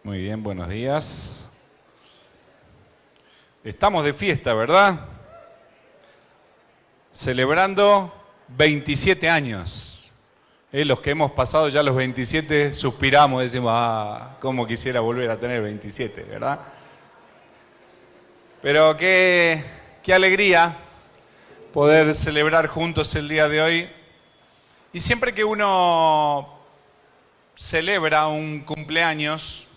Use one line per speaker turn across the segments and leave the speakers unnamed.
Muy bien, buenos días. Estamos de fiesta, ¿verdad? Celebrando 27 años. Los que hemos pasado ya los 27 suspiramos, decimos, cómo quisiera volver a tener 27, ¿verdad? Pero qué alegría poder celebrar juntos el día de hoy. Y siempre que uno celebra un cumpleaños,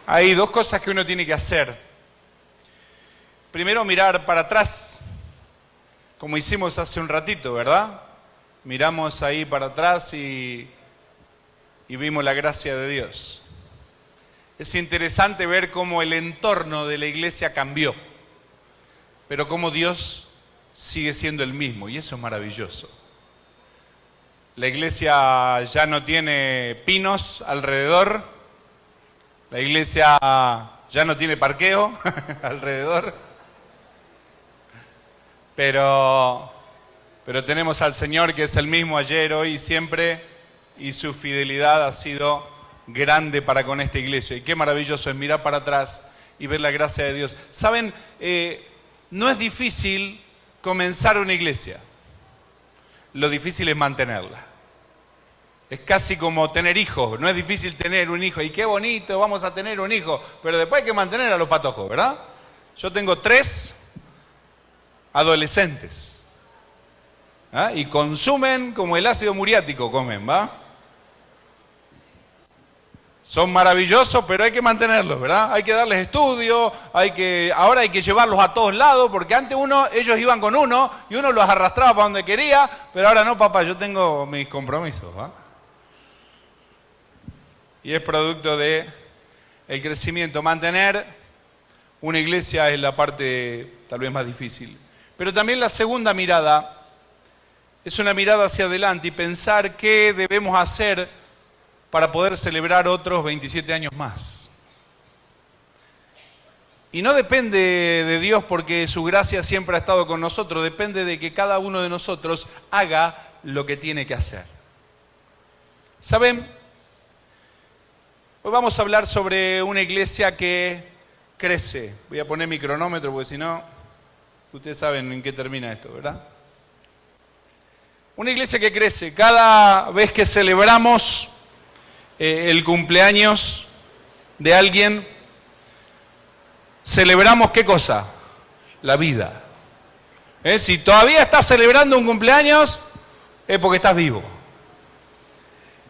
hay dos cosas que uno tiene que hacer. Primero, mirar para atrás, como hicimos hace un ratito, ¿verdad? Miramos ahí para atrás y vimos la gracia de Dios. Es interesante ver cómo el entorno de la iglesia cambió, pero cómo Dios sigue siendo el mismo, y eso es maravilloso. La iglesia ya no tiene pinos alrededor, la iglesia ya no tiene parqueo alrededor, pero tenemos al Señor que es el mismo ayer, hoy y siempre, y su fidelidad ha sido grande para con esta iglesia. Y qué maravilloso es mirar para atrás y ver la gracia de Dios. ¿Saben? No es difícil comenzar una iglesia, lo difícil es mantenerla. Es casi como tener hijos, no es difícil tener un hijo. Y qué bonito, vamos a tener un hijo, pero después hay que mantener a los patojos, ¿verdad? Yo tengo 3 adolescentes, y consumen como el ácido muriático, comen, ¿va? Son maravillosos, pero hay que mantenerlos, ¿verdad? Hay que darles estudio, ahora hay que llevarlos a todos lados, porque antes ellos iban con uno y uno los arrastraba para donde quería, pero ahora no, papá, yo tengo mis compromisos, ¿va? Y es producto de el crecimiento. Mantener una iglesia es la parte tal vez más difícil. Pero también la segunda mirada es una mirada hacia adelante y pensar qué debemos hacer para poder celebrar otros 27 años más. Y no depende de Dios porque su gracia siempre ha estado con nosotros, depende de que cada uno de nosotros haga lo que tiene que hacer. ¿Saben? Hoy vamos a hablar sobre una iglesia que crece. Voy a poner mi cronómetro porque si no, ustedes saben en qué termina esto, ¿verdad? Una iglesia que crece. Cada vez que celebramos el cumpleaños de alguien, celebramos ¿qué cosa? La vida. Si todavía estás celebrando un cumpleaños, es porque estás vivo.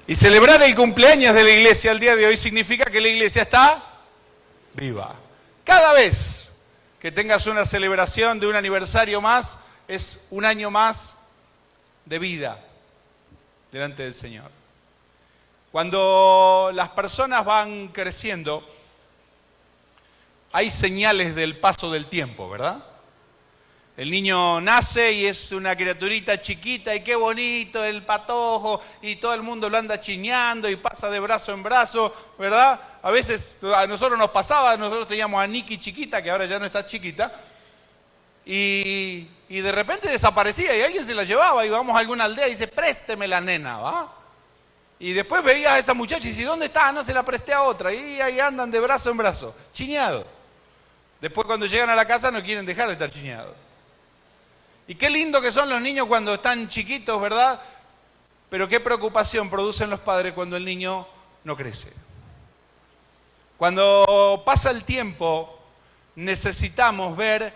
Y celebrar el cumpleaños de la iglesia el día de hoy significa que la iglesia está viva. Cada vez que tengas una celebración de un aniversario más, es un año más de vida delante del Señor. Cuando las personas van creciendo, hay señales del paso del tiempo, ¿verdad? El niño nace y es una criaturita chiquita y qué bonito el patojo y todo el mundo lo anda chiñando y pasa de brazo en brazo, ¿verdad? A veces a nosotros nos pasaba, nosotros teníamos a Nikki chiquita, que ahora ya no está chiquita, y de repente desaparecía y alguien se la llevaba y vamos a alguna aldea y dice, présteme la nena, ¿va? Y después veía a esa muchacha y dice, ¿dónde está? No, se la presté a otra. Y ahí andan de brazo en brazo, chiñados. Después cuando llegan a la casa no quieren dejar de estar chiñados. Y qué lindo que son los niños cuando están chiquitos, ¿verdad? Pero qué preocupación producen los padres cuando el niño no crece. Cuando pasa el tiempo, necesitamos ver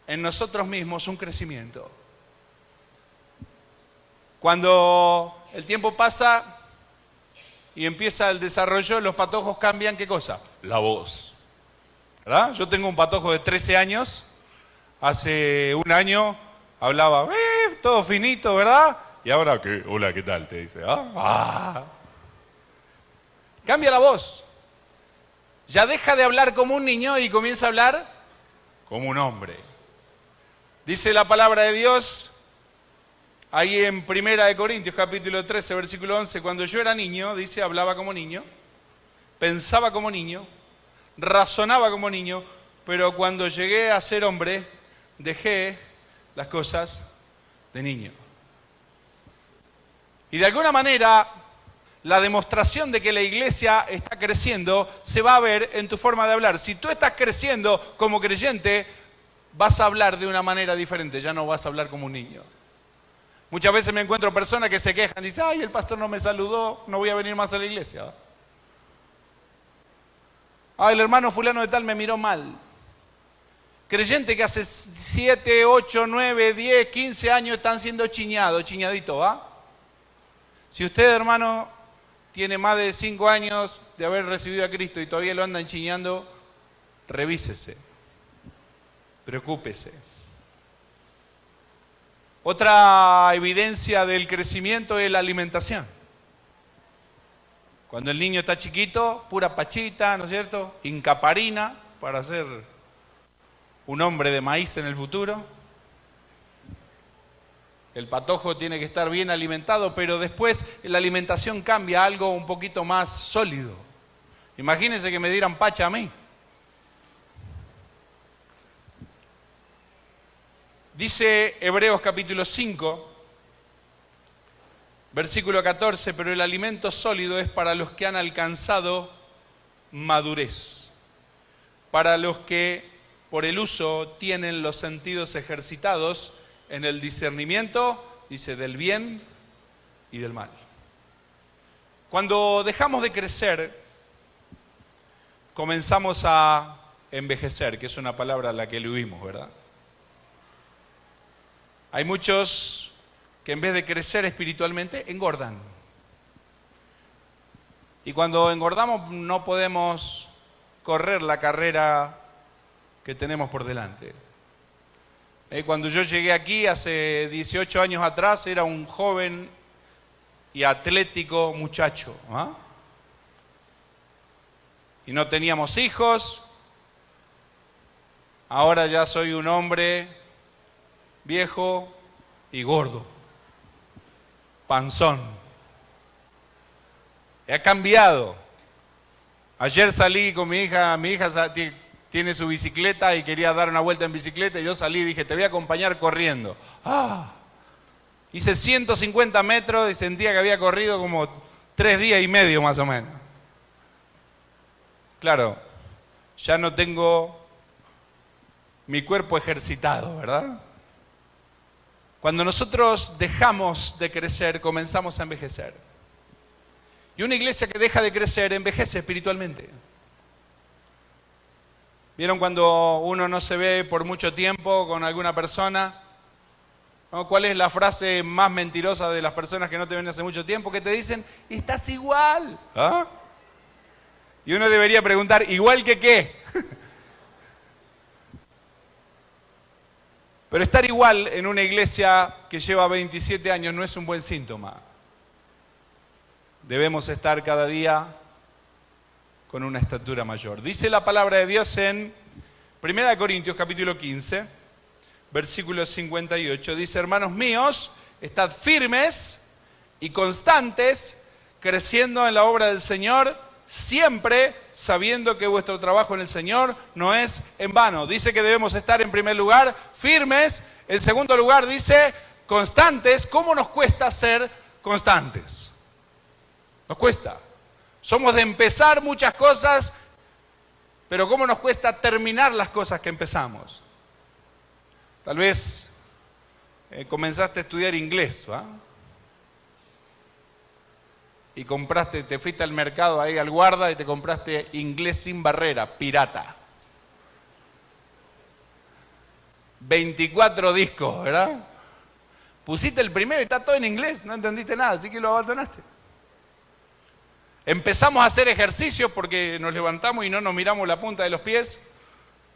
en nosotros mismos un crecimiento. Cuando el tiempo pasa y empieza el desarrollo, los patojos cambian, ¿qué cosa? La voz, ¿verdad? Yo tengo un patojo de 13 años, hace un año hablaba, todo finito, ¿verdad? Y ahora, ¿qué? Hola, ¿qué tal? Te dice, Cambia la voz. Ya deja de hablar como un niño y comienza a hablar como un hombre. Dice la palabra de Dios, ahí en 1 Corintios capítulo 13, versículo 11, cuando yo era niño, dice, hablaba como niño, pensaba como niño, razonaba como niño, pero cuando llegué a ser hombre, dejé las cosas de niño. Y de alguna manera, la demostración de que la iglesia está creciendo se va a ver en tu forma de hablar. Si tú estás creciendo como creyente, vas a hablar de una manera diferente, ya no vas a hablar como un niño. Muchas veces me encuentro personas que se quejan y dicen, ay, el pastor no me saludó, no voy a venir más a la iglesia. Ay, el hermano fulano de tal me miró mal. Creyente que hace 7, 8, 9, 10, 15 años están siendo chiñadito, ¿va? Si usted, hermano, tiene más de 5 años de haber recibido a Cristo y todavía lo andan chiñando, revísese, preocúpese. Otra evidencia del crecimiento es la alimentación. Cuando el niño está chiquito, pura pachita, ¿no es cierto? Incaparina para ser un hombre de maíz en el futuro. El patojo tiene que estar bien alimentado, pero después la alimentación cambia a algo un poquito más sólido. Imagínense que me dieran pacha a mí. Dice Hebreos capítulo 5, versículo 14, pero el alimento sólido es para los que han alcanzado madurez, para los que por el uso tienen los sentidos ejercitados en el discernimiento, dice, del bien y del mal. Cuando dejamos de crecer, comenzamos a envejecer, que es una palabra a la que le huimos, ¿verdad? Hay muchos que en vez de crecer espiritualmente, engordan. Y cuando engordamos no podemos correr la carrera que tenemos por delante. Cuando yo llegué aquí hace 18 años atrás, era un joven y atlético muchacho. ¿Ah? Y no teníamos hijos. Ahora ya soy un hombre viejo y gordo, panzón. Ha cambiado. Ayer salí con mi hija tiene su bicicleta y quería dar una vuelta en bicicleta y yo salí y dije, te voy a acompañar corriendo. Hice 150 metros y sentía que había corrido como 3 días y medio más o menos. Claro, ya no tengo mi cuerpo ejercitado, ¿verdad? Cuando nosotros dejamos de crecer, comenzamos a envejecer. Y una iglesia que deja de crecer, envejece espiritualmente. ¿Vieron cuando uno no se ve por mucho tiempo con alguna persona? ¿No? ¿Cuál es la frase más mentirosa de las personas que no te ven hace mucho tiempo? Que te dicen, estás igual. ¿Ah? Y uno debería preguntar, ¿igual que qué? Pero estar igual en una iglesia que lleva 27 años no es un buen síntoma. Debemos estar cada día con una estatura mayor. Dice la palabra de Dios en 1 Corintios capítulo 15, versículo 58. Dice, hermanos míos, estad firmes y constantes, creciendo en la obra del Señor, siempre sabiendo que vuestro trabajo en el Señor no es en vano. Dice que debemos estar en primer lugar firmes. En segundo lugar dice constantes. ¿Cómo nos cuesta ser constantes? Nos cuesta. Somos de empezar muchas cosas, pero ¿cómo nos cuesta terminar las cosas que empezamos? Tal vez comenzaste a estudiar inglés, ¿va? Y te fuiste al mercado ahí al guarda y te compraste Inglés sin barrera, pirata. 24 discos, ¿verdad? Pusiste el primero y está todo en inglés, no entendiste nada, así que lo abandonaste. Empezamos a hacer ejercicios porque nos levantamos y no nos miramos la punta de los pies,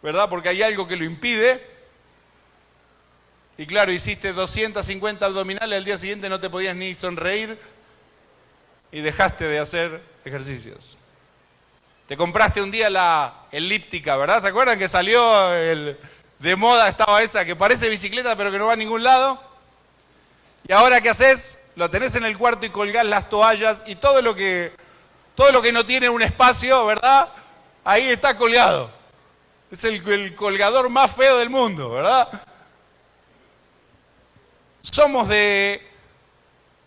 ¿verdad? Porque hay algo que lo impide. Y claro, hiciste 250 abdominales, al día siguiente no te podías ni sonreír y dejaste de hacer ejercicios. Te compraste un día la elíptica, ¿verdad? ¿Se acuerdan que salió de moda, estaba esa que parece bicicleta pero que no va a ningún lado? ¿Y ahora qué haces? Lo tenés en el cuarto y colgás las toallas y todo lo que no tiene un espacio, ¿verdad? Ahí está colgado. Es el colgador más feo del mundo, ¿verdad? Somos de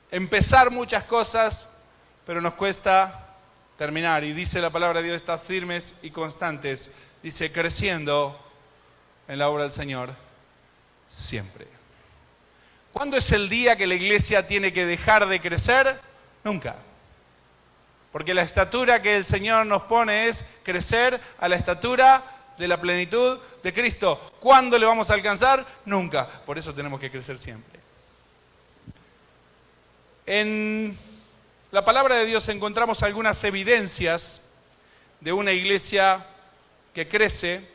empezar muchas cosas, pero nos cuesta terminar. Y dice la palabra de Dios, estad firmes y constantes. Dice, creciendo en la obra del Señor siempre. ¿Cuándo es el día que la iglesia tiene que dejar de crecer? Nunca. Porque la estatura que el Señor nos pone es crecer a la estatura de la plenitud de Cristo. ¿Cuándo le vamos a alcanzar? Nunca. Por eso tenemos que crecer siempre. En la palabra de Dios encontramos algunas evidencias de una iglesia que crece.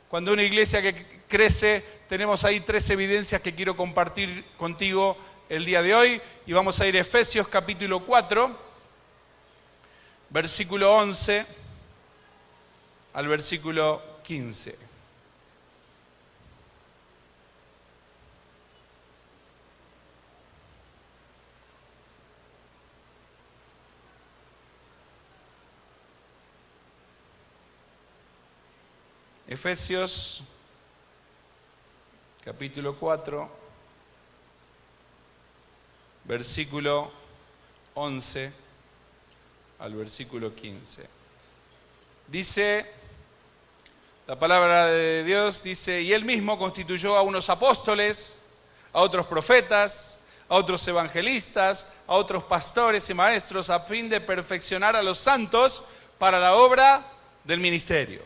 Cuando una iglesia que crece, tenemos ahí 3 evidencias que quiero compartir contigo el día de hoy. Y vamos a ir a Efesios capítulo 4, versículo 11 al versículo 15. Efesios capítulo 4, versículo 11 al versículo 15. Dice, la palabra de Dios dice, y él mismo constituyó a unos apóstoles, a otros profetas, a otros evangelistas, a otros pastores y maestros, a fin de perfeccionar a los santos para la obra del ministerio,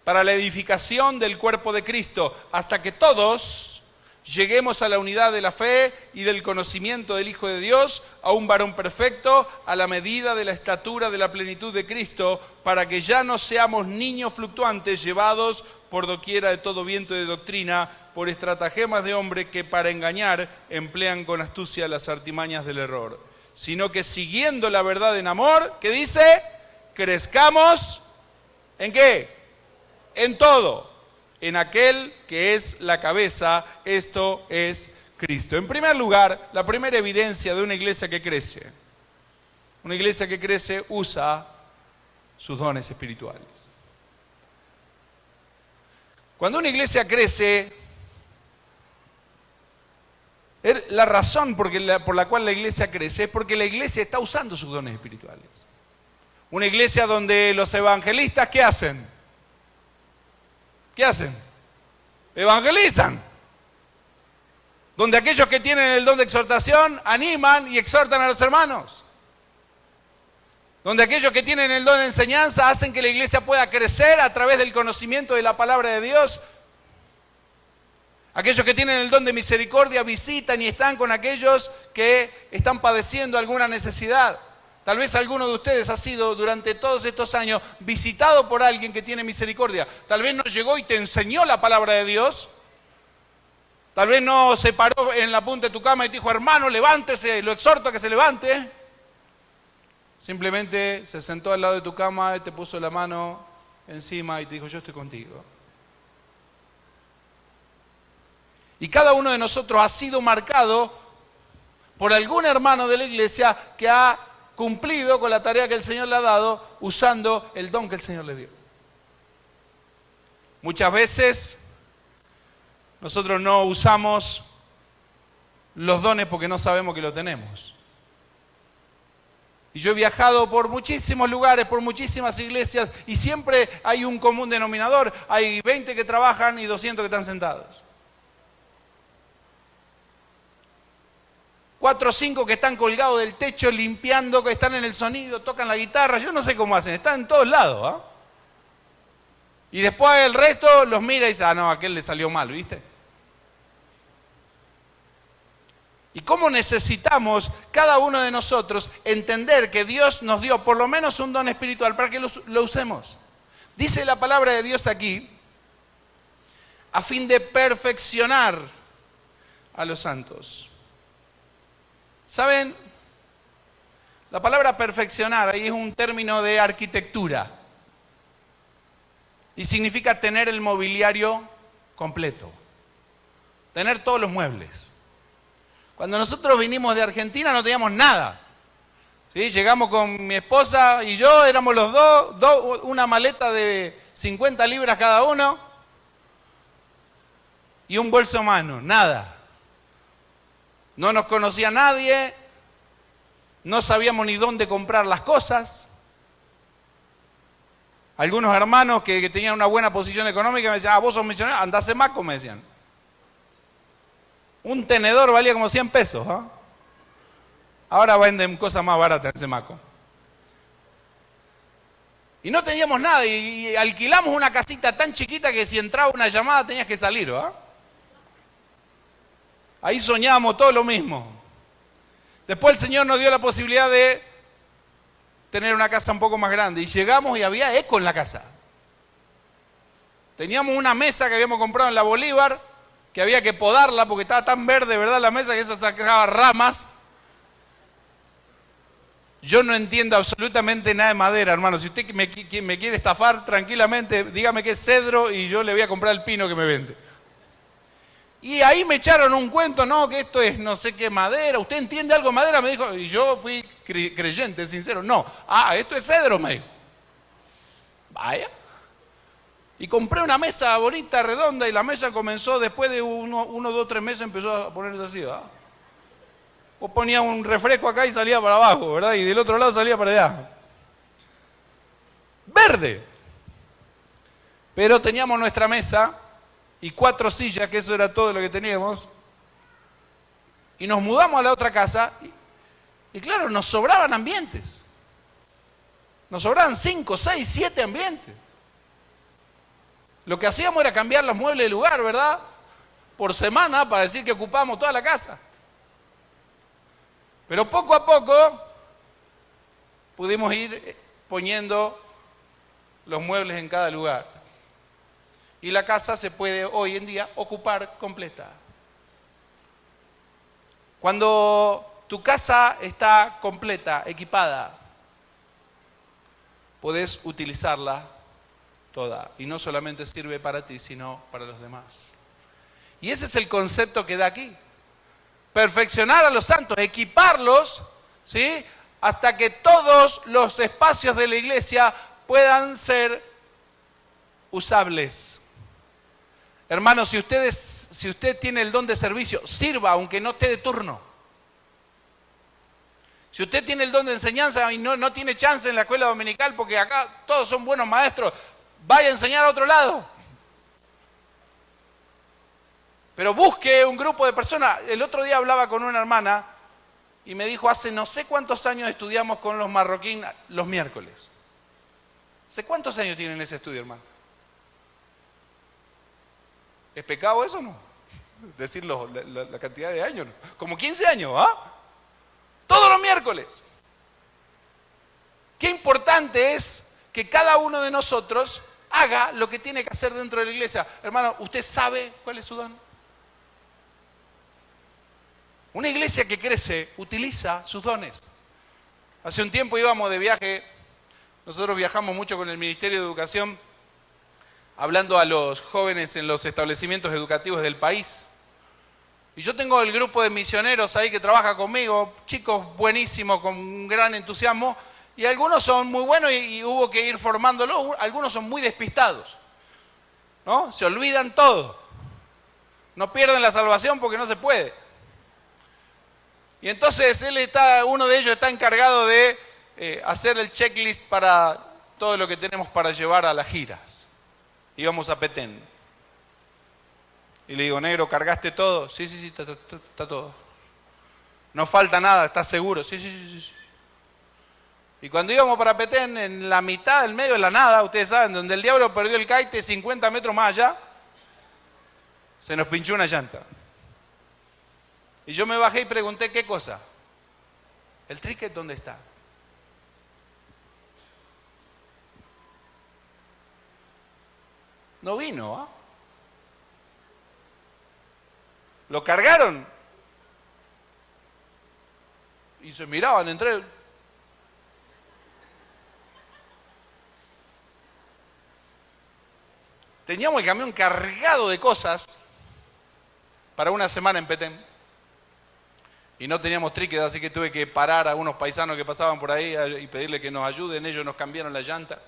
para la edificación del cuerpo de Cristo, hasta que todos lleguemos a la unidad de la fe y del conocimiento del Hijo de Dios, a un varón perfecto, a la medida de la estatura de la plenitud de Cristo, para que ya no seamos niños fluctuantes llevados por doquiera de todo viento de doctrina, por estratagemas de hombre que para engañar emplean con astucia las artimañas del error, sino que siguiendo la verdad en amor, ¿qué dice? Crezcamos, ¿en qué? En todo, en aquel que es la cabeza, esto es Cristo. En primer lugar, la primera evidencia de una iglesia que crece. Una iglesia que crece usa sus dones espirituales. Cuando una iglesia crece, la razón por la cual la iglesia crece es porque la iglesia está usando sus dones espirituales. Una iglesia donde los evangelistas, ¿qué hacen? ¿Qué hacen? Evangelizan. Donde aquellos que tienen el don de exhortación animan y exhortan a los hermanos. Donde aquellos que tienen el don de enseñanza hacen que la iglesia pueda crecer a través del conocimiento de la palabra de Dios. Aquellos que tienen el don de misericordia visitan y están con aquellos que están padeciendo alguna necesidad. Tal vez alguno de ustedes ha sido durante todos estos años visitado por alguien que tiene misericordia. Tal vez no llegó y te enseñó la palabra de Dios. Tal vez no se paró en la punta de tu cama y te dijo, hermano, levántese, lo exhorto a que se levante. Simplemente se sentó al lado de tu cama y te puso la mano encima y te dijo, yo estoy contigo. Y cada uno de nosotros ha sido marcado por algún hermano de la iglesia que ha cumplido con la tarea que el Señor le ha dado usando el don que el Señor le dio. Muchas veces nosotros no usamos los dones porque no sabemos que lo tenemos. Y yo he viajado por muchísimos lugares, por muchísimas iglesias y siempre hay un común denominador. Hay 20 que trabajan y 200 que están sentados. 4 o 5 que están colgados del techo limpiando, que están en el sonido, tocan la guitarra, yo no sé cómo hacen, están en todos lados. Y después el resto los mira y dice, no, a aquel le salió mal, ¿viste? Y cómo necesitamos cada uno de nosotros entender que Dios nos dio por lo menos un don espiritual para que lo usemos. Dice la palabra de Dios aquí, a fin de perfeccionar a los santos. ¿Saben? La palabra perfeccionar ahí es un término de arquitectura y significa tener el mobiliario completo, tener todos los muebles. Cuando nosotros vinimos de Argentina no teníamos nada. ¿Sí? Llegamos con mi esposa y yo, éramos los dos, una maleta de 50 libras cada uno y un bolso mano, nada. No nos conocía nadie, no sabíamos ni dónde comprar las cosas. Algunos hermanos que tenían una buena posición económica me decían, vos sos misionero, andá a Semaco, me decían. Un tenedor valía como 100 pesos. ¿Eh? Ahora venden cosas más baratas en Semaco. Y no teníamos nada, y alquilamos una casita tan chiquita que si entraba una llamada tenías que salir. ¿Eh? Ahí soñábamos todo lo mismo. Después el Señor nos dio la posibilidad de tener una casa un poco más grande. Y llegamos y había eco en la casa. Teníamos una mesa que habíamos comprado en la Bolívar, que había que podarla porque estaba tan verde, ¿verdad? La mesa que eso sacaba ramas. Yo no entiendo absolutamente nada de madera, hermano. Si usted me quiere estafar tranquilamente, dígame que es cedro y yo le voy a comprar el pino que me vende. Y ahí me echaron un cuento, no, que esto es no sé qué madera. ¿Usted entiende algo de madera? Me dijo, y yo fui creyente, sincero. No, esto es cedro, me dijo. Vaya. Y compré una mesa bonita, redonda, y la mesa comenzó, después de 1, 2, 3 meses, empezó a ponerse así, ¿verdad? Vos ponías un refresco acá y salía para abajo, ¿verdad? Y del otro lado salía para allá. Verde. Pero teníamos nuestra mesa y 4 sillas, que eso era todo lo que teníamos. Y nos mudamos a la otra casa y claro, nos sobraban ambientes. Nos sobraban 5, 6, 7 ambientes. Lo que hacíamos era cambiar los muebles de lugar, ¿verdad? Por semana para decir que ocupábamos toda la casa. Pero poco a poco pudimos ir poniendo los muebles en cada lugar. Y la casa se puede hoy en día ocupar completa. Cuando tu casa está completa, equipada, podés utilizarla toda. Y no solamente sirve para ti, sino para los demás. Y ese es el concepto que da aquí. Perfeccionar a los santos, equiparlos, ¿sí? Hasta que todos los espacios de la iglesia puedan ser usables. Hermanos, si usted tiene el don de servicio, sirva aunque no esté de turno. Si usted tiene el don de enseñanza y no tiene chance en la escuela dominical porque acá todos son buenos maestros, vaya a enseñar a otro lado. Pero busque un grupo de personas. El otro día hablaba con una hermana y me dijo, hace no sé cuántos años estudiamos con los marroquíes los miércoles. ¿Hace cuántos años tienen ese estudio, hermano? ¿Es pecado eso o no? Decir la cantidad de años, ¿no? Como 15 años, ¿ah? Todos los miércoles. Qué importante es que cada uno de nosotros haga lo que tiene que hacer dentro de la iglesia. Hermano, ¿usted sabe cuál es su don? Una iglesia que crece utiliza sus dones. Hace un tiempo íbamos de viaje, nosotros viajamos mucho con el Ministerio de Educación, hablando a los jóvenes en los establecimientos educativos del país. Y yo tengo el grupo de misioneros ahí que trabaja conmigo, chicos buenísimos, con un gran entusiasmo, y algunos son muy buenos y hubo que ir formándolos, algunos son muy despistados, ¿no? Se olvidan todo, no pierden la salvación porque no se puede. Y entonces uno de ellos está encargado de hacer el checklist para todo lo que tenemos para llevar a las giras. Íbamos a Petén. Y le digo, negro, ¿cargaste todo? Sí, está todo. No falta nada, ¿estás seguro? Sí. Y cuando íbamos para Petén, en la mitad, del medio de la nada, ustedes saben, donde el diablo perdió el caite 50 metros más allá, se nos pinchó una llanta. Y yo me bajé y pregunté, ¿qué cosa? ¿El trinket dónde está? No vino, ¿ah? Lo cargaron. Y se miraban entre ellos. Teníamos el camión cargado de cosas para una semana en Petén. Y no teníamos trinket, así que tuve que parar a unos paisanos que pasaban por ahí y pedirle que nos ayuden. Ellos nos cambiaron la llanta.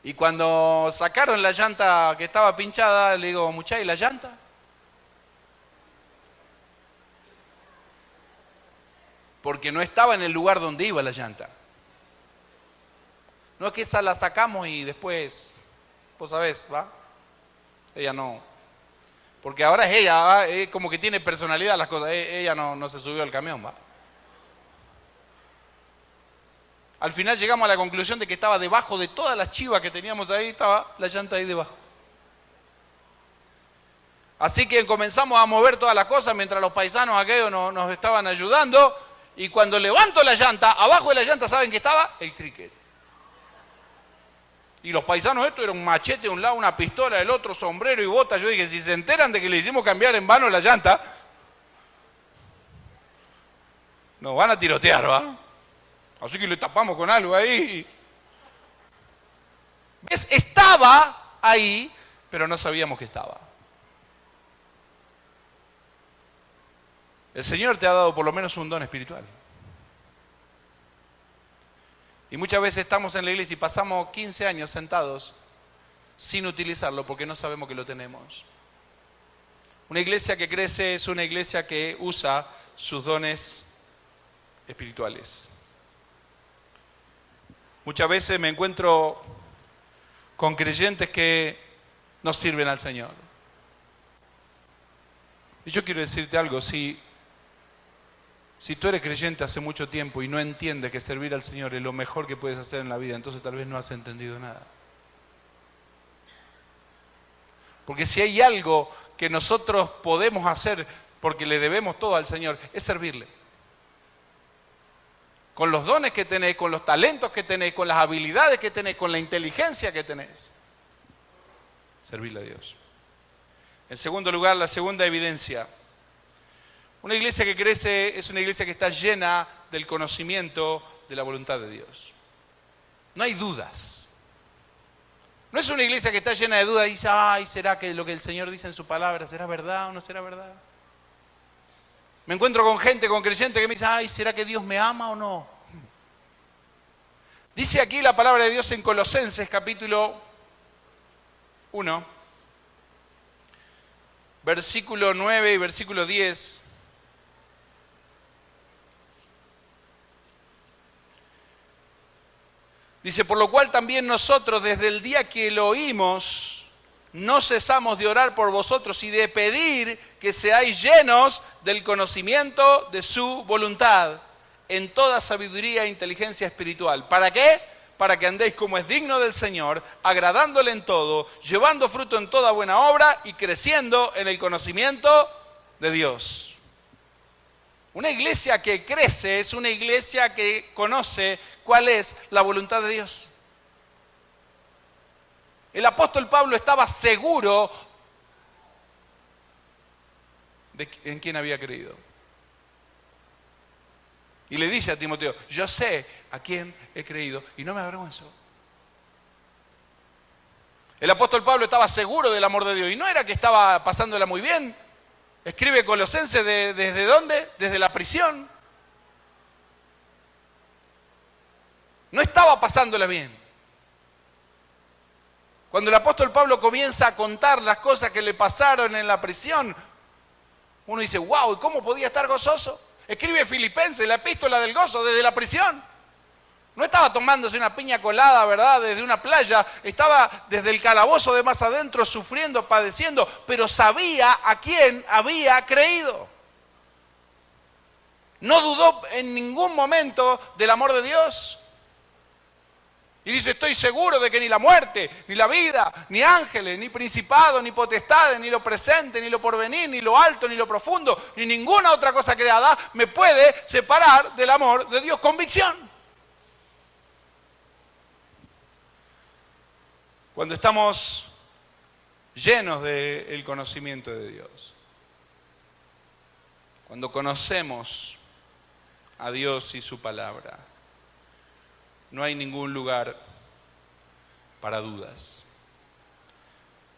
Y cuando sacaron la llanta que estaba pinchada, le digo, muchacha, ¿y la llanta? porque no estaba en el lugar donde iba la llanta. No es que esa la sacamos y después, vos sabés, ¿va? Ella no. Porque ahora es ella, ¿va? Es como que tiene personalidad las cosas. Ella no se subió al camión, ¿va? Al final llegamos a la conclusión de que estaba debajo de todas las chivas que teníamos ahí, estaba la llanta ahí debajo. Así que comenzamos a mover todas las cosas mientras los paisanos aquellos nos estaban ayudando. Y cuando levanto la llanta, abajo de la llanta, ¿saben qué estaba? El cricket. Y los paisanos, esto era un machete de un lado, una pistola del otro, sombrero y bota. Yo dije, si se enteran de que le hicimos cambiar en vano la llanta, nos van a tirotear, ¿va? Así que le tapamos con algo ahí. ¿Ves? Estaba ahí, pero no sabíamos que estaba. El Señor te ha dado por lo menos un don espiritual. Y muchas veces estamos en la iglesia y pasamos 15 años sentados sin utilizarlo porque no sabemos que lo tenemos. Una iglesia que crece es una iglesia que usa sus dones espirituales. Muchas veces me encuentro con creyentes que no sirven al Señor. Y yo quiero decirte algo, si tú eres creyente hace mucho tiempo y no entiendes que servir al Señor es lo mejor que puedes hacer en la vida, entonces tal vez no has entendido nada. Porque si hay algo que nosotros podemos hacer porque le debemos todo al Señor, es servirle. Con los dones que tenés, con los talentos que tenés, con las habilidades que tenés, con la inteligencia que tenés. Servirle a Dios. En segundo lugar, la segunda evidencia. Una iglesia que crece es una iglesia que está llena del conocimiento de la voluntad de Dios. No hay dudas. No es una iglesia que está llena de dudas y dice, ay, ¿será que lo que el Señor dice en su palabra será verdad o no será verdad? Me encuentro con gente, con creyentes que me dicen, ay, ¿será que Dios me ama o no? Dice aquí la palabra de Dios en Colosenses capítulo 1, versículo 9 y versículo 10. Dice, por lo cual también nosotros desde el día que lo oímos, no cesamos de orar por vosotros y de pedir que seáis llenos del conocimiento de su voluntad, en toda sabiduría e inteligencia espiritual. ¿Para qué? Para que andéis como es digno del Señor, agradándole en todo, llevando fruto en toda buena obra y creciendo en el conocimiento de Dios. Una iglesia que crece es una iglesia que conoce cuál es la voluntad de Dios. El apóstol Pablo estaba seguro de en quién había creído. Y le dice a Timoteo, yo sé a quién he creído y no me avergüenzo. El apóstol Pablo estaba seguro del amor de Dios y no era que estaba pasándola muy bien. Escribe Colosenses ¿desde dónde? Desde la prisión. No estaba pasándola bien. Cuando el apóstol Pablo comienza a contar las cosas que le pasaron en la prisión, uno dice, wow, ¿y cómo podía estar gozoso? Escribe Filipenses, la epístola del gozo, desde la prisión. No estaba tomándose una piña colada, ¿verdad?, desde una playa, estaba desde el calabozo de más adentro, sufriendo, padeciendo, pero sabía a quién había creído. No dudó en ningún momento del amor de Dios. Y dice, estoy seguro de que ni la muerte, ni la vida, ni ángeles, ni principados, ni potestades, ni lo presente, ni lo porvenir, ni lo alto, ni lo profundo, ni ninguna otra cosa creada me puede separar del amor de Dios. Convicción. Cuando estamos llenos del conocimiento de Dios, cuando conocemos a Dios y su palabra, no hay ningún lugar para dudas.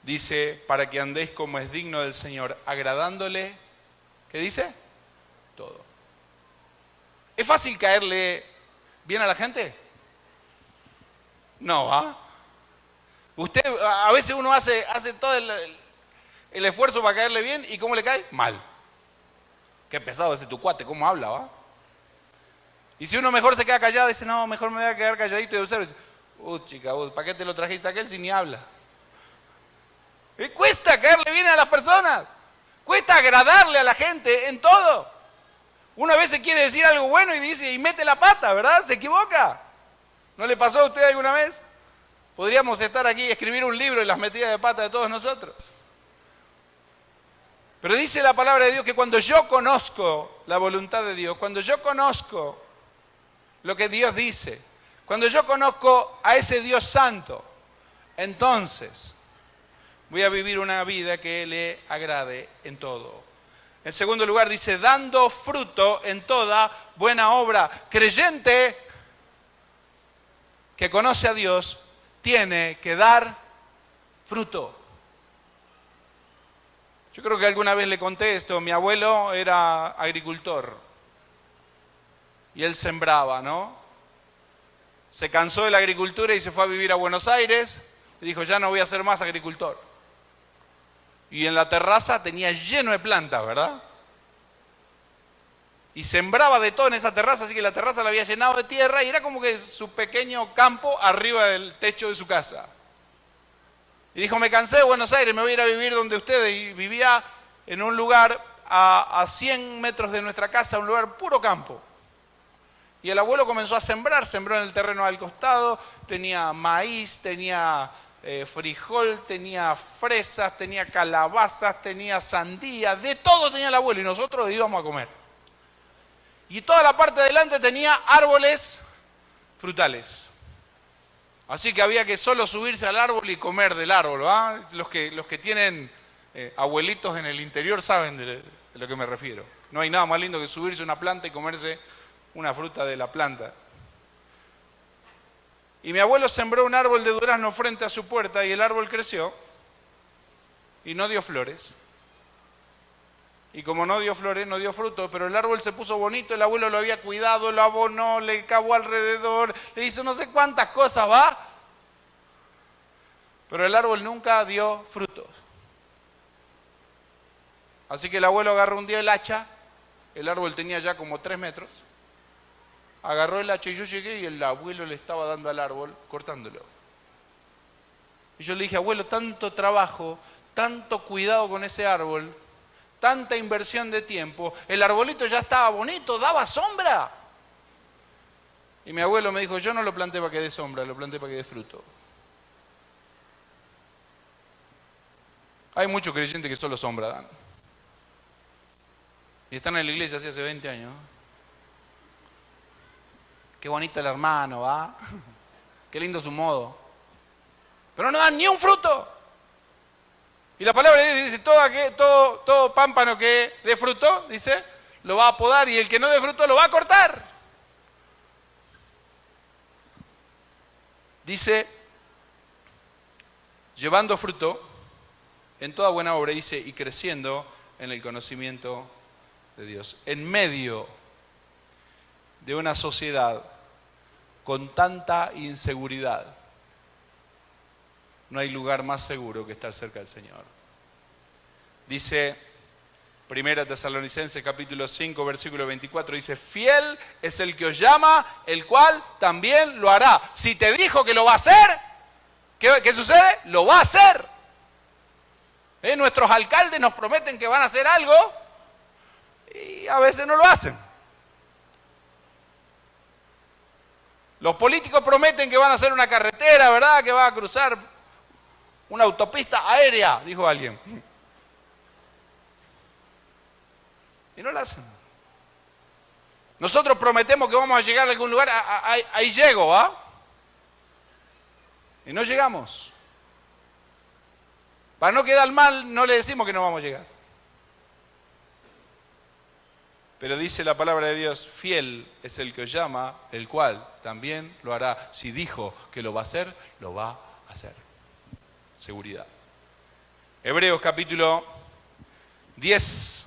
Dice, para que andéis como es digno del Señor, agradándole, ¿qué dice? Todo. ¿Es fácil caerle bien a la gente? No, ¿ah? Usted, a veces uno hace todo el esfuerzo para caerle bien y ¿cómo le cae? Mal. Qué pesado ese tu cuate, ¿cómo habla, va? Y si uno mejor se queda callado, dice, no, mejor me voy a quedar calladito y observo. Y dice, chica, ¿para qué te lo trajiste a aquel si ni habla? Y cuesta caerle bien a las personas. Cuesta agradarle a la gente en todo. Una vez se quiere decir algo bueno y dice, y mete la pata, ¿verdad? Se equivoca. ¿No le pasó a usted alguna vez? Podríamos estar aquí y escribir un libro de las metidas de pata de todos nosotros. Pero dice la palabra de Dios que cuando yo conozco la voluntad de Dios, cuando yo conozco lo que Dios dice, cuando yo conozco a ese Dios santo, entonces voy a vivir una vida que le agrade en todo. En segundo lugar dice, dando fruto en toda buena obra. Creyente que conoce a Dios tiene que dar fruto. Yo creo que alguna vez le conté esto, mi abuelo era agricultor y él sembraba, ¿no? Se cansó de la agricultura y se fue a vivir a Buenos Aires y dijo, ya no voy a ser más agricultor. Y en la terraza tenía lleno de plantas, ¿verdad? Y sembraba de todo en esa terraza, así que la terraza la había llenado de tierra y era como que su pequeño campo arriba del techo de su casa. Y dijo, me cansé de Buenos Aires, me voy a ir a vivir donde ustedes. Y vivía en un lugar a 100 metros de nuestra casa, un lugar puro campo. Y el abuelo comenzó a sembrar, sembró en el terreno al costado, tenía maíz, tenía frijol, tenía fresas, tenía calabazas, tenía sandía, de todo tenía el abuelo y nosotros íbamos a comer. Y toda la parte de adelante tenía árboles frutales. Así que había que solo subirse al árbol y comer del árbol, ¿va? Los que tienen abuelitos en el interior saben de lo que me refiero. No hay nada más lindo que subirse a una planta y comerse una fruta de la planta. Y mi abuelo sembró un árbol de durazno frente a su puerta y el árbol creció y no dio flores. Y como no dio flores, no dio fruto, pero el árbol se puso bonito, el abuelo lo había cuidado, lo abonó, le cavó alrededor, le hizo no sé cuántas cosas, ¿va? Pero el árbol nunca dio frutos. Así que el abuelo agarró un día el hacha, el árbol tenía ya como 3 metros, agarró el hacha y yo llegué y el abuelo le estaba dando al árbol, cortándolo. Y yo le dije, abuelo, tanto trabajo, tanto cuidado con ese árbol, tanta inversión de tiempo, el arbolito ya estaba bonito, daba sombra. Y mi abuelo me dijo, yo no lo planté para que dé sombra, lo planté para que dé fruto. Hay muchos creyentes que solo sombra dan. Y están en la iglesia así hace 20 años. Qué bonito el hermano, ¿va? Qué lindo su modo. Pero no dan ni un fruto. Y la palabra de Dios dice, todo pámpano que dé fruto, dice, lo va a podar y el que no dé fruto lo va a cortar. Dice, llevando fruto en toda buena obra, dice, y creciendo en el conocimiento de Dios. En medio de una sociedad con tanta inseguridad, no hay lugar más seguro que estar cerca del Señor. Dice 1 Tesalonicenses capítulo 5 versículo 24, dice, fiel es el que os llama, el cual también lo hará. Si te dijo que lo va a hacer, ¿qué sucede? Lo va a hacer. Nuestros alcaldes nos prometen que van a hacer algo y a veces no lo hacen. Los políticos prometen que van a hacer una carretera, ¿verdad? Que va a cruzar una autopista aérea, dijo alguien. Y no la hacen. Nosotros prometemos que vamos a llegar a algún lugar, ahí llego, ¿ah? Y no llegamos. Para no quedar mal, no le decimos que no vamos a llegar. Pero dice la palabra de Dios, fiel es el que os llama, el cual también lo hará. Si dijo que lo va a hacer, lo va a hacer. Seguridad. Hebreos capítulo 10,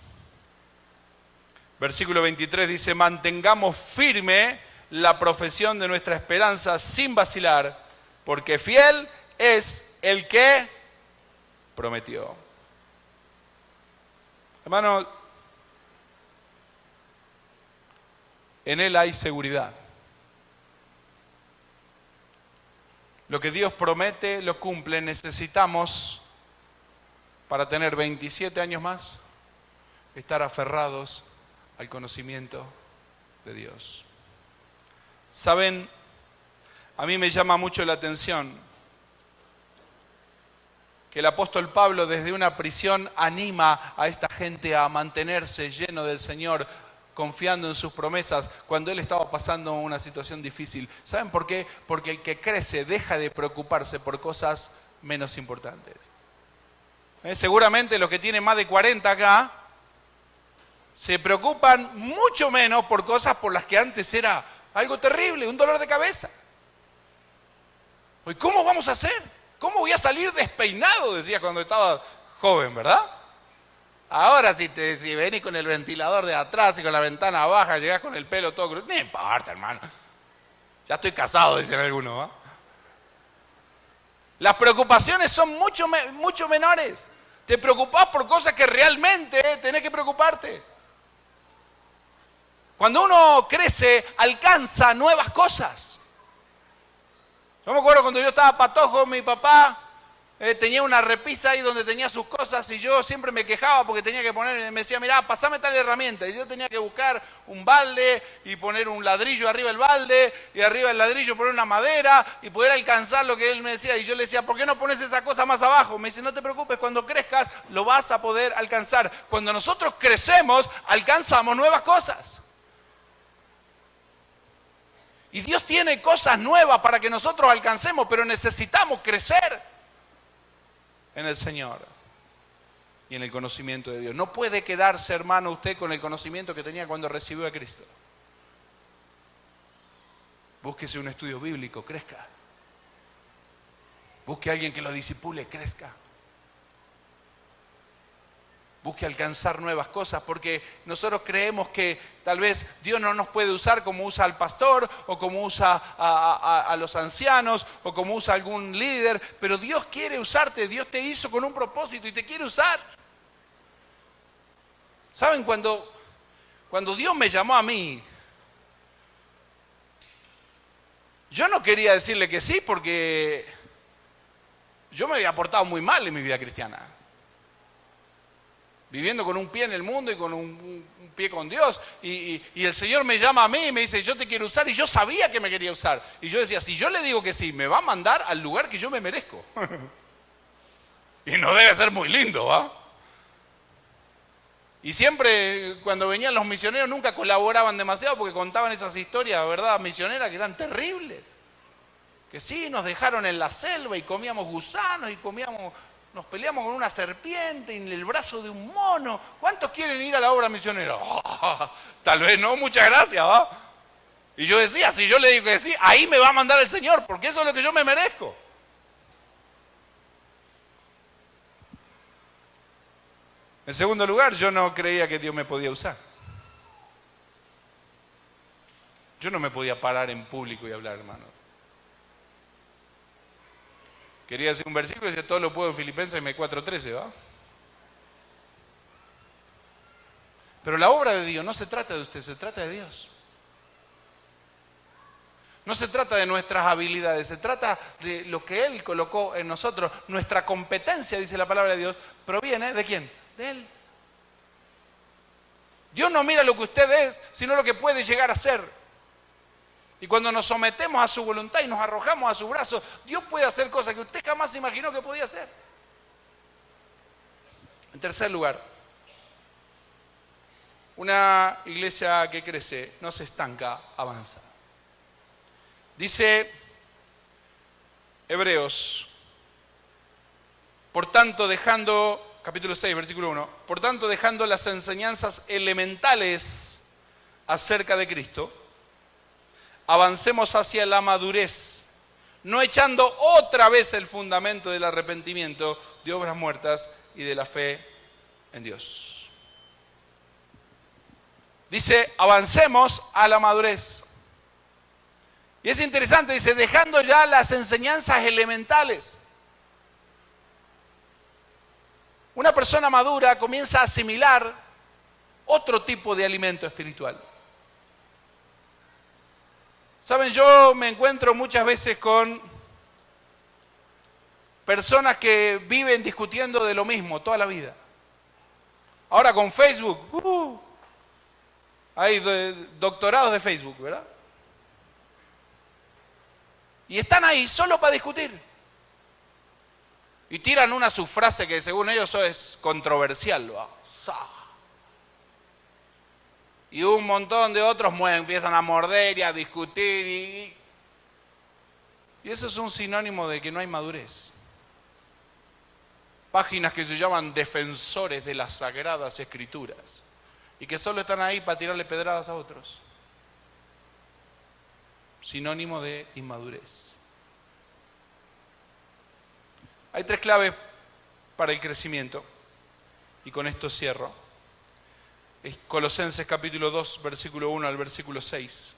versículo 23 dice, mantengamos firme la profesión de nuestra esperanza sin vacilar, porque fiel es el que prometió. Hermano, En Él hay seguridad. Lo que Dios promete lo cumple. Necesitamos, para tener 27 años más, estar aferrados al conocimiento de Dios. ¿Saben? A mí me llama mucho la atención que el apóstol Pablo desde una prisión anima a esta gente a mantenerse lleno del Señor, confiando en sus promesas, cuando él estaba pasando una situación difícil. ¿Saben por qué? Porque el que crece deja de preocuparse por cosas menos importantes. Seguramente los que tienen más de 40 acá se preocupan mucho menos por cosas por las que antes era algo terrible, un dolor de cabeza. ¿Y cómo vamos a hacer? ¿Cómo voy a salir despeinado? Decía cuando estaba joven, ¿verdad? Ahora si venís con el ventilador de atrás y con la ventana baja, llegás con el pelo todo cruzado, no importa, hermano. Ya estoy casado, dicen algunos, ¿eh? Las preocupaciones son mucho menores. Te preocupás por cosas que realmente tenés que preocuparte. Cuando uno crece, alcanza nuevas cosas. Yo me acuerdo cuando yo estaba patojo, mi papá tenía una repisa ahí donde tenía sus cosas y yo siempre me quejaba porque tenía que poner, me decía, mirá, pasame tal herramienta. Y yo tenía que buscar un balde y poner un ladrillo arriba del balde y arriba del ladrillo poner una madera y poder alcanzar lo que él me decía. Y yo le decía, ¿por qué no pones esa cosa más abajo? Me dice, no te preocupes, cuando crezcas lo vas a poder alcanzar. Cuando nosotros crecemos, alcanzamos nuevas cosas. Y Dios tiene cosas nuevas para que nosotros alcancemos, pero necesitamos crecer en el Señor y en el conocimiento de Dios. No puede quedarse, hermano, usted con el conocimiento que tenía cuando recibió a Cristo. Búsquese un estudio bíblico, crezca. Busque a alguien que lo discipule, crezca. Busque alcanzar nuevas cosas, porque nosotros creemos que tal vez Dios no nos puede usar como usa al pastor, o como usa a los ancianos, o como usa a algún líder, pero Dios quiere usarte, Dios te hizo con un propósito y te quiere usar. ¿Saben? Cuando Dios me llamó a mí, yo no quería decirle que sí, porque yo me había portado muy mal en mi vida cristiana. Viviendo con un pie en el mundo y con un pie con Dios. Y el Señor me llama a mí y me dice, yo te quiero usar. Y yo sabía que me quería usar. Y yo decía, si yo le digo que sí, me va a mandar al lugar que yo me merezco. Y no debe ser muy lindo, ¿va? Y siempre, cuando venían los misioneros, nunca colaboraban demasiado porque contaban esas historias, ¿verdad?, misioneras que eran terribles. Que sí, nos dejaron en la selva y comíamos gusanos y nos peleamos con una serpiente en el brazo de un mono. ¿Cuántos quieren ir a la obra misionera? Oh, tal vez no, muchas gracias, ¿va? Y yo decía, si yo le digo que sí, ahí me va a mandar el Señor, porque eso es lo que yo me merezco. En segundo lugar, yo no creía que Dios me podía usar. Yo no me podía parar en público y hablar, hermano. Quería decir un versículo y decía, todo lo puedo en Filipenses 4:13, ¿va? Pero la obra de Dios no se trata de usted, se trata de Dios. No se trata de nuestras habilidades, se trata de lo que Él colocó en nosotros. Nuestra competencia, dice la palabra de Dios, proviene ¿de quién? De Él. Dios no mira lo que usted es, sino lo que puede llegar a ser. Y cuando nos sometemos a su voluntad y nos arrojamos a su brazo, Dios puede hacer cosas que usted jamás imaginó que podía hacer. En tercer lugar, una iglesia que crece no se estanca, avanza. Dice Hebreos, por tanto dejando, capítulo 6, versículo 1, por tanto dejando las enseñanzas elementales acerca de Cristo, avancemos hacia la madurez, no echando otra vez el fundamento del arrepentimiento, de obras muertas y de la fe en Dios. Dice, avancemos a la madurez. Y es interesante, dice, dejando ya las enseñanzas elementales. Una persona madura comienza a asimilar otro tipo de alimento espiritual. Saben, yo me encuentro muchas veces con personas que viven discutiendo de lo mismo toda la vida. Ahora con Facebook, hay doctorados de Facebook, ¿verdad? Y están ahí solo para discutir. Y tiran una su frase que según ellos es controversial. ¿Va? Y un montón de otros empiezan a morder y a discutir. Y eso es un sinónimo de que no hay madurez. Páginas que se llaman defensores de las sagradas escrituras y que solo están ahí para tirarle pedradas a otros. Sinónimo de inmadurez. Hay 3 claves para el crecimiento y con esto cierro. Es Colosenses capítulo 2, versículo 1 al versículo 6.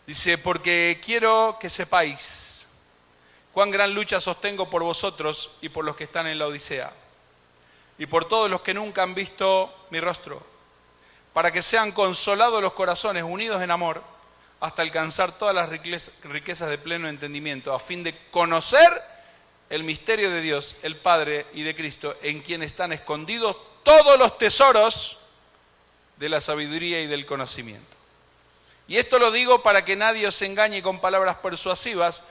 Dice, porque quiero que sepáis cuán gran lucha sostengo por vosotros y por los que están en la Odisea, y por todos los que nunca han visto mi rostro, para que sean consolados los corazones, unidos en amor, hasta alcanzar todas las riquezas de pleno entendimiento, a fin de conocer el misterio de Dios, el Padre, y de Cristo, en quien están escondidos todos los tesoros de la sabiduría y del conocimiento. Y esto lo digo para que nadie os engañe con palabras persuasivas,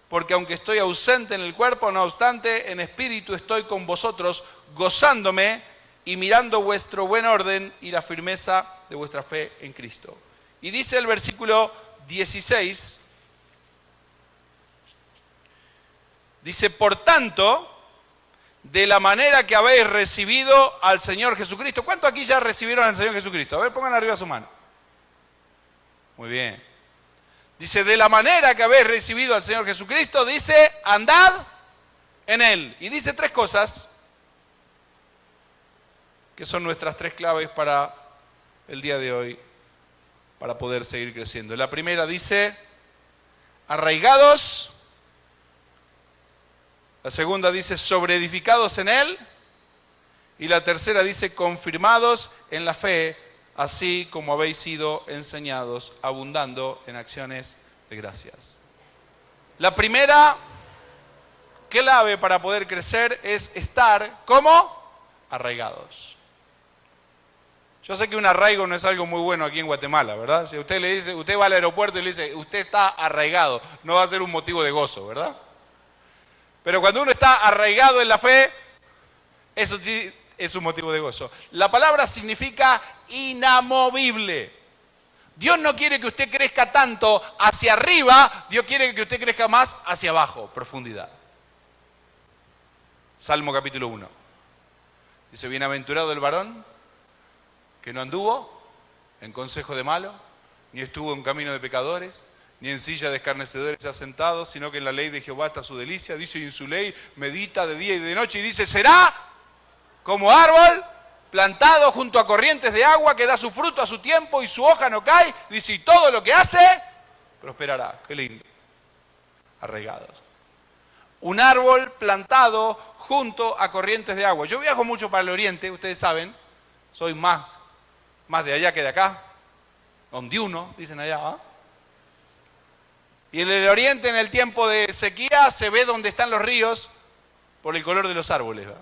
porque aunque estoy ausente en el cuerpo, no obstante, en espíritu estoy con vosotros, gozándome y mirando vuestro buen orden y la firmeza de vuestra fe en Cristo. Y dice el versículo 16, dice, por tanto, de la manera que habéis recibido al Señor Jesucristo. ¿Cuántos aquí ya recibieron al Señor Jesucristo? A ver, pongan arriba su mano. Muy bien. Dice, de la manera que habéis recibido al Señor Jesucristo, dice, andad en Él. Y dice 3 cosas que son nuestras 3 claves para el día de hoy, para poder seguir creciendo. La primera dice, arraigados. La segunda dice, sobreedificados en Él. Y la tercera dice, confirmados en la fe, así como habéis sido enseñados, abundando en acciones de gracias. La primera clave para poder crecer es estar, ¿cómo? Arraigados. Yo sé que un arraigo no es algo muy bueno aquí en Guatemala, ¿verdad? Si usted le dice, usted va al aeropuerto y le dice, usted está arraigado, no va a ser un motivo de gozo, ¿verdad? Pero cuando uno está arraigado en la fe, eso sí es un motivo de gozo. La palabra significa inamovible. Dios no quiere que usted crezca tanto hacia arriba, Dios quiere que usted crezca más hacia abajo, profundidad. Salmo capítulo 1. Dice, bienaventurado el varón que no anduvo en consejo de malo, ni estuvo en camino de pecadores, ni en silla de escarnecedores se ha sentado, sino que en la ley de Jehová está su delicia, dice, y en su ley medita de día y de noche, y dice, será como árbol plantado junto a corrientes de agua, que da su fruto a su tiempo y su hoja no cae, dice, y todo lo que hace, prosperará. Qué lindo. Arraigados. Un árbol plantado junto a corrientes de agua. Yo viajo mucho para el oriente, ustedes saben, soy más de allá que de acá, donde uno, dicen allá, ¿ah? Y en el oriente, en el tiempo de sequía, se ve donde están los ríos por el color de los árboles, ¿verdad?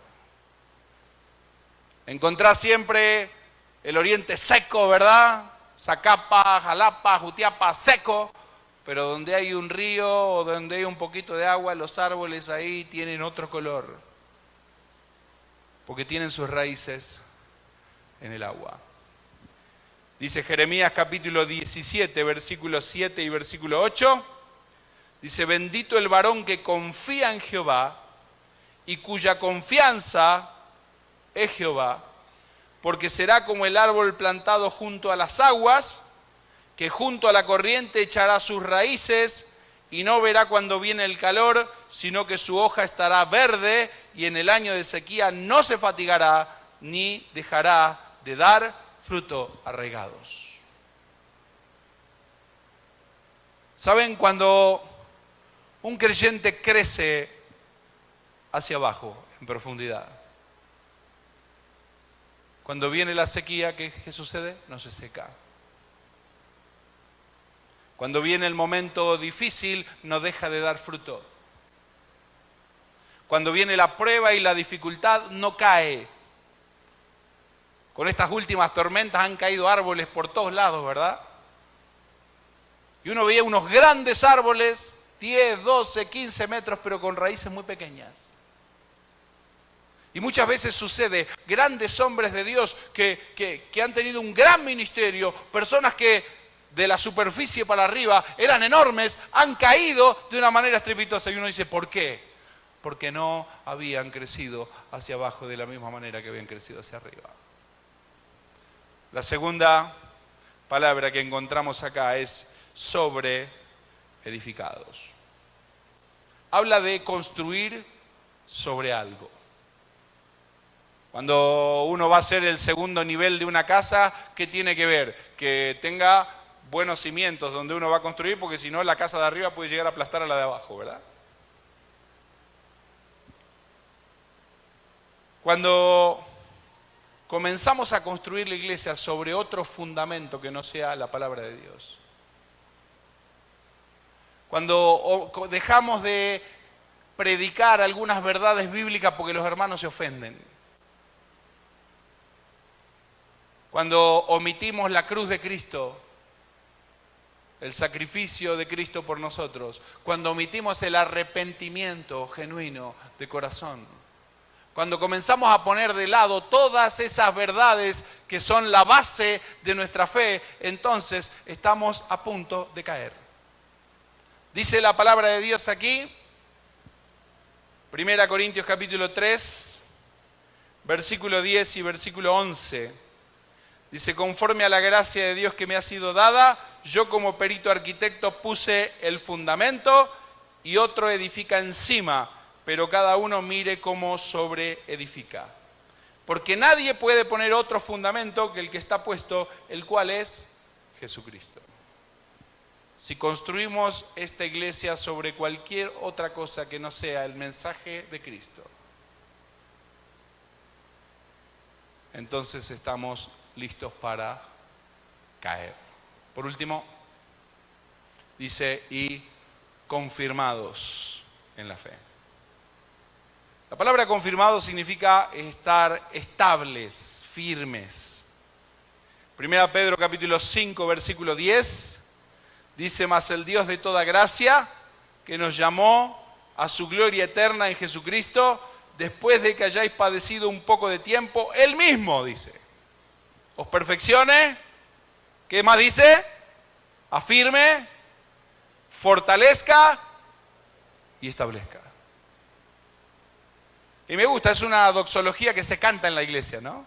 Encontrás siempre el oriente seco, ¿verdad? Zacapa, Jalapa, Jutiapa, seco. Pero donde hay un río o donde hay un poquito de agua, los árboles ahí tienen otro color. Porque tienen sus raíces en el agua. Dice Jeremías capítulo 17, versículo 7 y versículo 8. Dice, bendito el varón que confía en Jehová y cuya confianza es Jehová, porque será como el árbol plantado junto a las aguas, que junto a la corriente echará sus raíces y no verá cuando viene el calor, sino que su hoja estará verde y en el año de sequía no se fatigará ni dejará de dar fruto. Arraigados. ¿Saben? Cuando un creyente crece hacia abajo, en profundidad, cuando viene la sequía, ¿qué sucede? No se seca. Cuando viene el momento difícil, no deja de dar fruto. Cuando viene la prueba y la dificultad, no cae. Con estas últimas tormentas han caído árboles por todos lados, ¿verdad? Y uno veía unos grandes árboles, 10, 12, 15 metros, pero con raíces muy pequeñas. Y muchas veces sucede, grandes hombres de Dios que han tenido un gran ministerio, personas que de la superficie para arriba eran enormes, han caído de una manera estrepitosa. Y uno dice, ¿por qué? Porque no habían crecido hacia abajo de la misma manera que habían crecido hacia arriba. La segunda palabra que encontramos acá es sobre edificados. Habla de construir sobre algo. Cuando uno va a hacer el segundo nivel de una casa, ¿qué tiene que ver? Que tenga buenos cimientos donde uno va a construir, porque si no la casa de arriba puede llegar a aplastar a la de abajo, ¿verdad? Cuando comenzamos a construir la iglesia sobre otro fundamento que no sea la palabra de Dios, cuando dejamos de predicar algunas verdades bíblicas porque los hermanos se ofenden, cuando omitimos la cruz de Cristo, el sacrificio de Cristo por nosotros, cuando omitimos el arrepentimiento genuino de corazón, cuando comenzamos a poner de lado todas esas verdades que son la base de nuestra fe, entonces estamos a punto de caer. Dice la palabra de Dios aquí, 1 Corintios capítulo 3, versículo 10 y versículo 11. Dice, conforme a la gracia de Dios que me ha sido dada, yo como perito arquitecto puse el fundamento y otro edifica encima, pero cada uno mire cómo sobreedifica. Porque nadie puede poner otro fundamento que el que está puesto, el cual es Jesucristo. Si construimos esta iglesia sobre cualquier otra cosa que no sea el mensaje de Cristo, entonces estamos listos para caer. Por último, dice, y confirmados en la fe. La palabra confirmado significa estar estables, firmes. 1 Pedro capítulo 5, versículo 10, dice, mas el Dios de toda gracia, que nos llamó a su gloria eterna en Jesucristo, después de que hayáis padecido un poco de tiempo, Él mismo, dice, os perfeccione, ¿qué más dice? Afirme, fortalezca y establezca. Y me gusta, es una doxología que se canta en la iglesia, ¿no?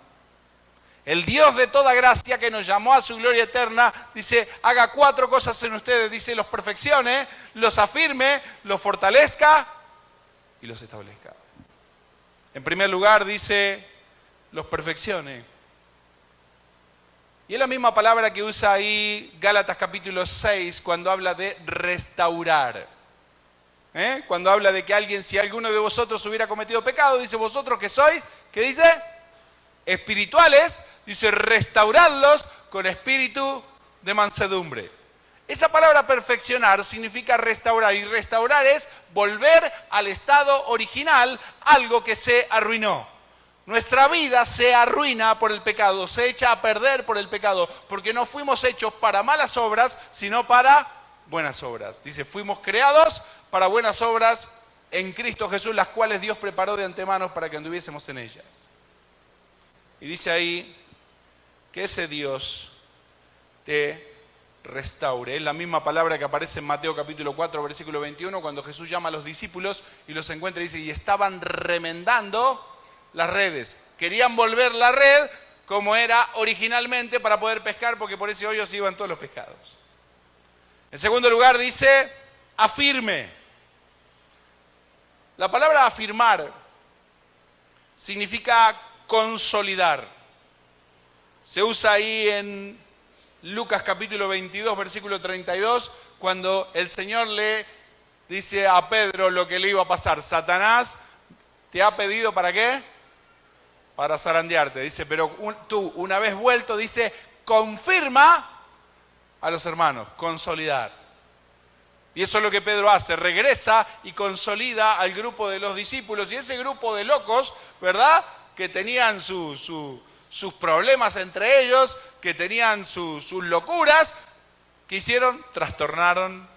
El Dios de toda gracia que nos llamó a su gloria eterna, dice, haga 4 cosas en ustedes, dice, los perfeccione, los afirme, los fortalezca y los establezca. En primer lugar dice, los perfeccione. Y es la misma palabra que usa ahí Gálatas capítulo 6 cuando habla de restaurar. Cuando habla de que alguien, si alguno de vosotros hubiera cometido pecado, dice, vosotros que sois, ¿qué dice? Espirituales, dice, restauradlos con espíritu de mansedumbre. Esa palabra perfeccionar significa restaurar, y restaurar es volver al estado original algo que se arruinó. Nuestra vida se arruina por el pecado, se echa a perder por el pecado, porque no fuimos hechos para malas obras, sino para buenas obras. Dice, fuimos creados para buenas obras en Cristo Jesús, las cuales Dios preparó de antemano para que anduviésemos en ellas. Y dice ahí que ese Dios te restaure. Es la misma palabra que aparece en Mateo capítulo 4, versículo 21, cuando Jesús llama a los discípulos y los encuentra y dice, y estaban remendando las redes. Querían volver la red como era originalmente para poder pescar, porque por ese hoyo se iban todos los pescados. En segundo lugar dice, afirme. La palabra afirmar significa consolidar. Se usa ahí en Lucas capítulo 22, versículo 32, cuando el Señor le dice a Pedro lo que le iba a pasar. Satanás te ha pedido, ¿para qué? Para zarandearte. Dice, pero tú, una vez vuelto, dice, confirma a los hermanos, consolidar. Y eso es lo que Pedro hace, regresa y consolida al grupo de los discípulos. Y ese grupo de locos, ¿verdad?, que tenían sus problemas entre ellos, que tenían sus locuras, que hicieron, trastornaron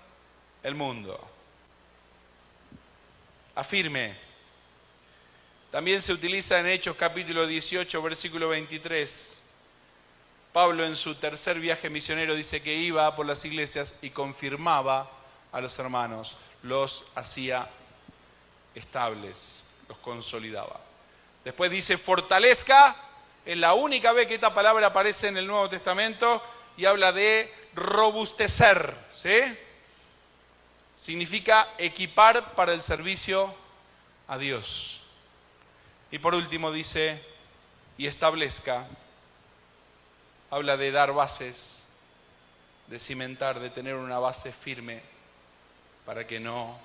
el mundo. Afirme. También se utiliza en Hechos capítulo 18, versículo 23. Pablo en su tercer viaje misionero dice que iba por las iglesias y confirmaba a los hermanos, los hacía estables, los consolidaba. Después dice fortalezca, es la única vez que esta palabra aparece en el Nuevo Testamento y habla de robustecer, ¿sí? Significa equipar para el servicio a Dios. Y por último dice, y establezca, habla de dar bases, de cimentar, de tener una base firme para que no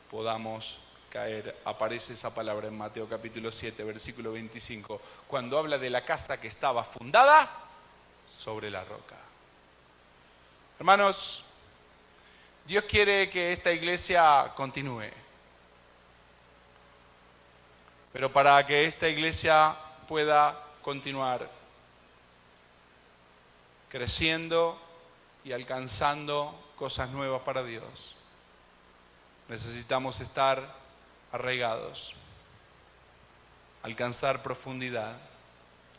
podamos caer. Aparece esa palabra en Mateo capítulo 7, versículo 25, cuando habla de la casa que estaba fundada sobre la roca. Hermanos, Dios quiere que esta iglesia continúe. Pero para que esta iglesia pueda continuar creciendo y alcanzando cosas nuevas para Dios, necesitamos estar arraigados, alcanzar profundidad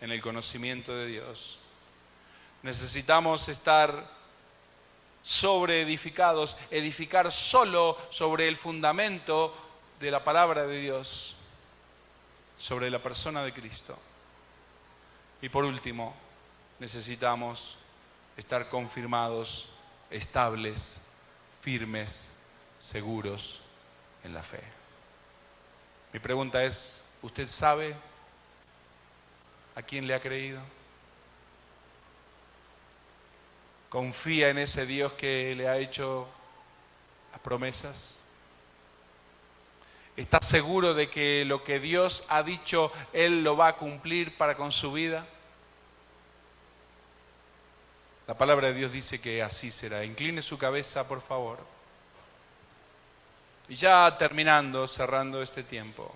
en el conocimiento de Dios. Necesitamos estar sobreedificados, edificar solo sobre el fundamento de la palabra de Dios, sobre la persona de Cristo. Y por último, necesitamos estar confirmados, estables, firmes, seguros en la fe. Mi pregunta es, ¿usted sabe a quién le ha creído? ¿Confía en ese Dios que le ha hecho las promesas? ¿Está seguro de que lo que Dios ha dicho, Él lo va a cumplir para con su vida? La palabra de Dios dice que así será. Incline su cabeza, por favor. Y ya terminando, cerrando este tiempo.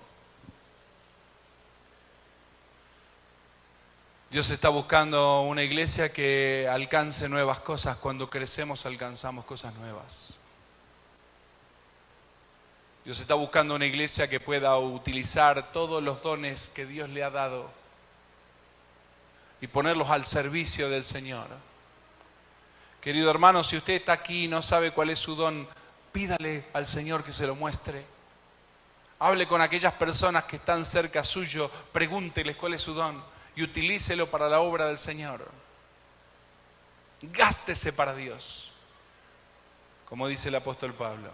Dios está buscando una iglesia que alcance nuevas cosas. Cuando crecemos alcanzamos cosas nuevas. Dios está buscando una iglesia que pueda utilizar todos los dones que Dios le ha dado y ponerlos al servicio del Señor. Querido hermano, si usted está aquí y no sabe cuál es su don, pídale al Señor que se lo muestre. Hable con aquellas personas que están cerca suyo, pregúnteles cuál es su don y utilícelo para la obra del Señor. Gástese para Dios, como dice el apóstol Pablo.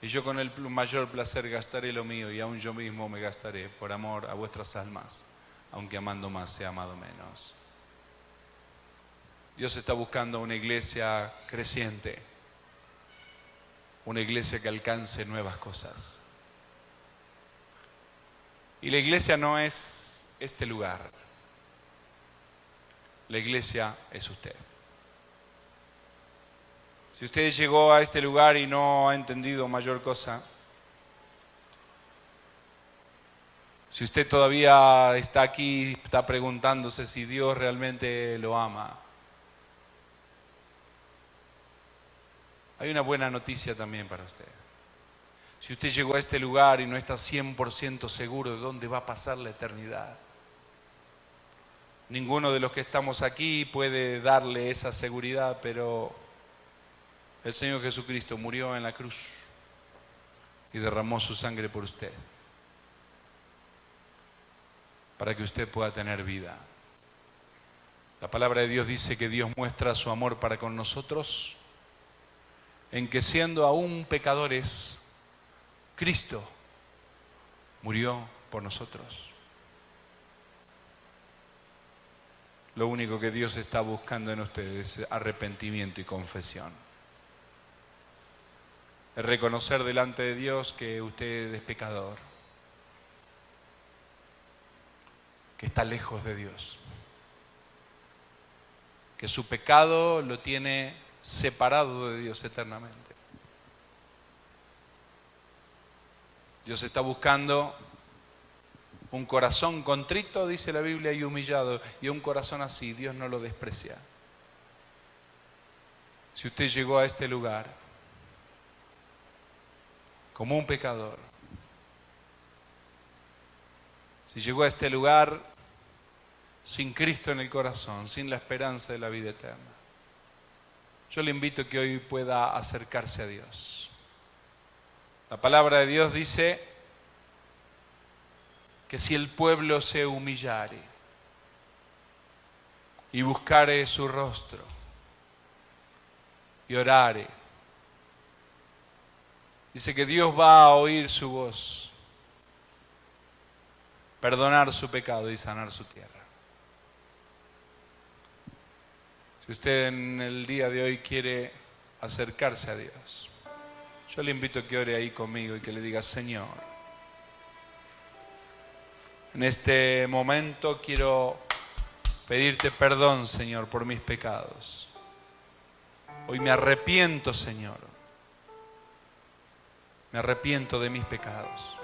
Y yo con el mayor placer gastaré lo mío y aún yo mismo me gastaré por amor a vuestras almas, aunque amando más sea amado menos. Dios está buscando una iglesia creciente, una iglesia que alcance nuevas cosas. Y la iglesia no es este lugar, la iglesia es usted. Si usted llegó a este lugar y no ha entendido mayor cosa, si usted todavía está aquí, está preguntándose si Dios realmente lo ama, hay una buena noticia también para usted. Si usted llegó a este lugar y no está 100% seguro de dónde va a pasar la eternidad, ninguno de los que estamos aquí puede darle esa seguridad, pero el Señor Jesucristo murió en la cruz y derramó su sangre por usted, para que usted pueda tener vida. La palabra de Dios dice que Dios muestra su amor para con nosotros en que siendo aún pecadores, Cristo murió por nosotros. Lo único que Dios está buscando en ustedes es arrepentimiento y confesión. Es reconocer delante de Dios que usted es pecador, que está lejos de Dios, que su pecado lo tiene separado de Dios eternamente. Dios está buscando un corazón contrito, dice la Biblia, y humillado. Y un corazón así, Dios no lo desprecia. Si usted llegó a este lugar como un pecador, si llegó a este lugar sin Cristo en el corazón, sin la esperanza de la vida eterna, yo le invito a que hoy pueda acercarse a Dios. La palabra de Dios dice que si el pueblo se humillare y buscare su rostro y orare, dice que Dios va a oír su voz, perdonar su pecado y sanar su tierra. Si usted en el día de hoy quiere acercarse a Dios, yo le invito a que ore ahí conmigo y que le diga: Señor, en este momento quiero pedirte perdón, Señor, por mis pecados. Hoy me arrepiento, Señor. Me arrepiento de mis pecados.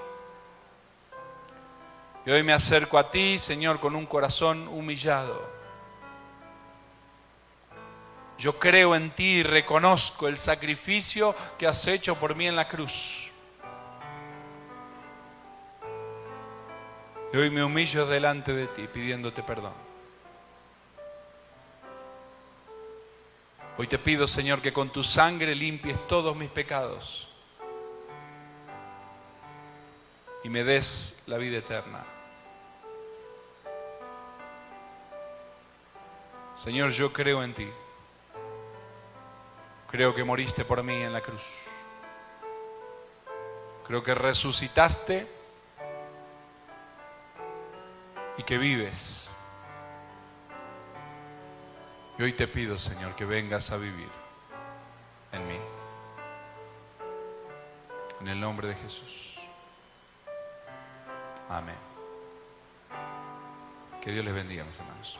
Y hoy me acerco a ti, Señor, con un corazón humillado. Yo creo en ti y reconozco el sacrificio que has hecho por mí en la cruz. Y hoy me humillo delante de ti pidiéndote perdón. Hoy te pido, Señor, que con tu sangre limpies todos mis pecados y me des la vida eterna. Señor, yo creo en ti. Creo que moriste por mí en la cruz. Creo que resucitaste y que vives. Y hoy te pido, Señor, que vengas a vivir en mí. En el nombre de Jesús. Amén. Que Dios les bendiga, mis hermanos.